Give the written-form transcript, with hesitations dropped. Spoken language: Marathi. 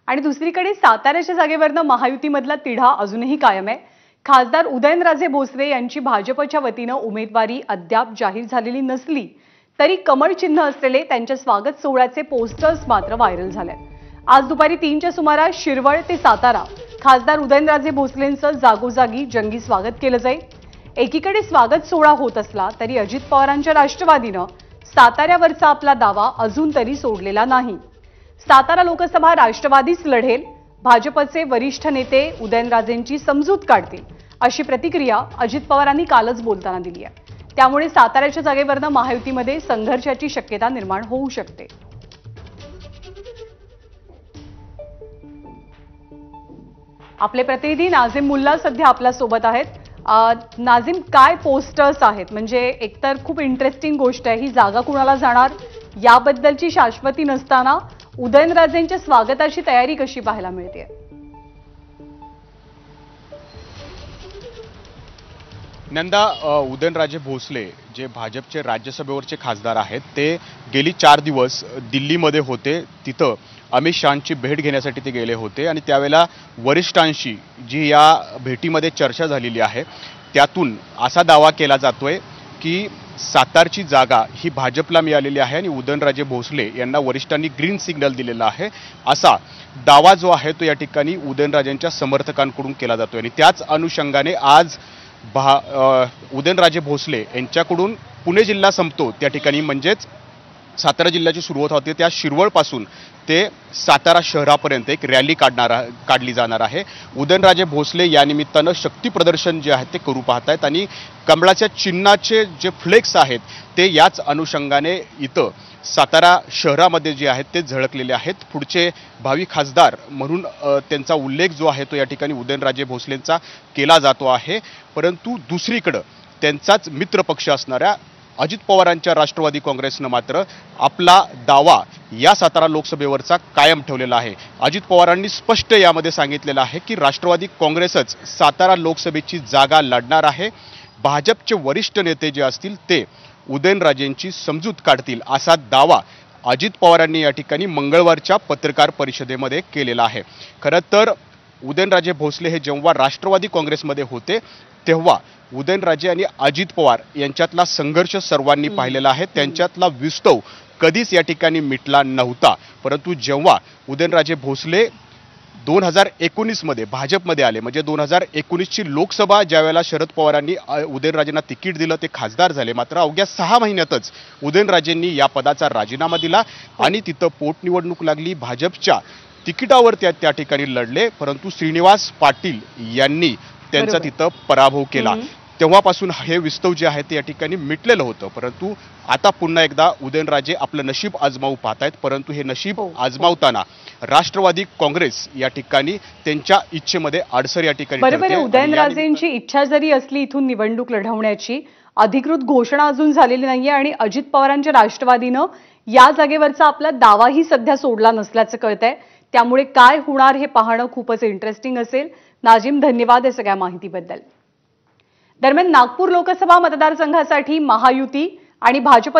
आणि दुसरीकडे साताऱ्याच्या जागेवरनं महायुतीमधला तिढा अजूनही कायम आहे। खासदार उदयनराजे भोसले यांची भाजपच्या वतीनं उमेदवारी अद्याप जाहीर झालेली नसली तरी कमळ चिन्ह असलेले त्यांच्या स्वागत सोहळ्याचे पोस्टर्स मात्र व्हायरल झाले। आज दुपारी 3च्या सुमारास शिरवळ ते सातारा खासदार उदयनराजे भोसलेंचं जागोजागी जंगी स्वागत केलं जाईल। एकीकडे स्वागत सोहळा होत असला तरी अजित पवारांच्या राष्ट्रवादीनं साताऱ्यावरचा आपला दावा अजून तरी सोडलेला नाही। सातारा लोकसभा राष्ट्रवादीच लढेल, भाजपचे वरिष्ठ नेते उदयनराजेंची समजूत काढतील अशी प्रतिक्रिया अजित पवारांनी कालच बोलताना दिली आहे। त्यामुळे साताऱ्याच्या जागेवरनं महायुतीमध्ये संघर्षाची शक्यता निर्माण होऊ शकते। आपले प्रतिनिधी नाझिम मुल्ला सध्या आपल्या सोबत आहेत। नाझिम, काय पोस्टर्स आहेत? म्हणजे एकतर खूप इंटरेस्टिंग गोष्ट आहे, ही जागा कुणाला जाणार याबद्दलची शाश्वती नसताना उदयनराजेंच्या स्वागताची तयारी कशी पाहायला मिळते? नंदा, उदयनराजे भोसले जे भाजपचे राज्यसभेवरचे खासदार आहेत ते गेली 4 दिवस दिल्लीमध्ये होते। तिथं अमित शहांची भेट घेण्यासाठी ते गेले होते आणि त्यावेळेला वरिष्ठांशी जी या भेटीमध्ये चर्चा झालेली आहे त्यातून असा दावा केला जातोय की सातारची जागा ही भाजपला मिळालेली आहे आणि उदयनराजे भोसले यांना वरिष्ठांनी ग्रीन सिग्नल दिलेला आहे, असा दावा जो आहे तो या ठिकाणी उदयनराजेंच्या समर्थकांकडून केला जातोय। आणि त्याच अनुषंगाने आज उदयनराजे भोसले यांच्याकडून पुणे जिल्हा संपतो त्या ठिकाणी म्हणजेच सातारा जिल्ह्याची सुरुवात होते त्या शिरवळपासून ते सातारा शहरापर्यंत एक रॅली काढली जाणार आहे। उदयनराजे भोसले या निमित्तानं शक्ती प्रदर्शन जे आहे ते करू पाहत आहेत आणि कमळाच्या चिन्हाचे जे फ्लेक्स आहेत ते याच अनुषंगाने इथं सातारा शहरामध्ये जे आहेत ते झळकलेले आहेत। पुढचे भावी खासदार म्हणून त्यांचा उल्लेख जो आहे तो या ठिकाणी उदयनराजे भोसलेंचा केला जातो आहे। परंतु दुसरीकडे त्यांचाच मित्रपक्ष असणाऱ्या अजित पवारांच्या राष्ट्रवादी काँग्रेसनं मात्र आपला दावा या सातारा लोकसभेवरचा कायम ठेवलेला आहे। अजित पवारांनी स्पष्ट यामध्ये सांगितलेलं आहे की राष्ट्रवादी काँग्रेसच सातारा लोकसभेची जागा लढणार आहे। भाजपचे वरिष्ठ नेते जे असतील ते उदयनराजेंची समजूत काढतील असा दावा अजित पवारांनी या ठिकाणी मंगळवारच्या पत्रकार परिषदेमध्ये केलेला आहे। खरं तर उदयनराजे भोसले हे जेव्हा राष्ट्रवादी काँग्रेसमध्ये होते तेव्हा उदयनराजे आणि अजित पवार यांच्यातला संघर्ष सर्वांनी पाहिलेला आहे। त्यांच्यातला विस्तव कधीच या ठिकाणी मिटला नव्हता। परंतु जेव्हा उदयनराजे भोसले 2019 मध्ये भाजपमध्ये आले, म्हणजे 2019ची लोकसभा ज्यावेळेला शरद पवारांनी उदयनराजेंना तिकीट दिलं ते खासदार झाले, मात्र अवघ्या 6 महिन्यातच उदयनराजेंनी या पदाचा राजीनामा दिला आणि तिथं पोटनिवडणूक लागली। भाजपच्या तिकिटावर त्या ठिकाणी लढले, परंतु श्रीनिवास पाटील यांनी त्यांचा तिथं पराभव केला। तेव्हापासून हे विस्तव जे आहे ते या ठिकाणी मिटलेलं होतं। परंतु आता पुन्हा एकदा उदयनराजे आपलं नशीब आजमावू पाहतायत, परंतु हे नशीब आजमावताना राष्ट्रवादी काँग्रेस या ठिकाणी त्यांच्या इच्छेमध्ये अडसर या ठिकाणी बरोबर। उदयनराजेंची इच्छा जरी असली इथून निवडणूक लढवण्याची, अधिकृत घोषणा अजून झालेली नाहीये आणि अजित पवारांच्या राष्ट्रवादीनं या जागेवरचा आपला दावाही सध्या सोडला नसल्याचं कळतंय। त्यामुळे काय होणार हे पाहणं खूपच इंटरेस्टिंग असेल। नाझिम, धन्यवाद या सगळ्या माहितीबद्दल। दरम्यान नागपूर लोकसभा मतदारसंघासाठी महायुती आणि भाजप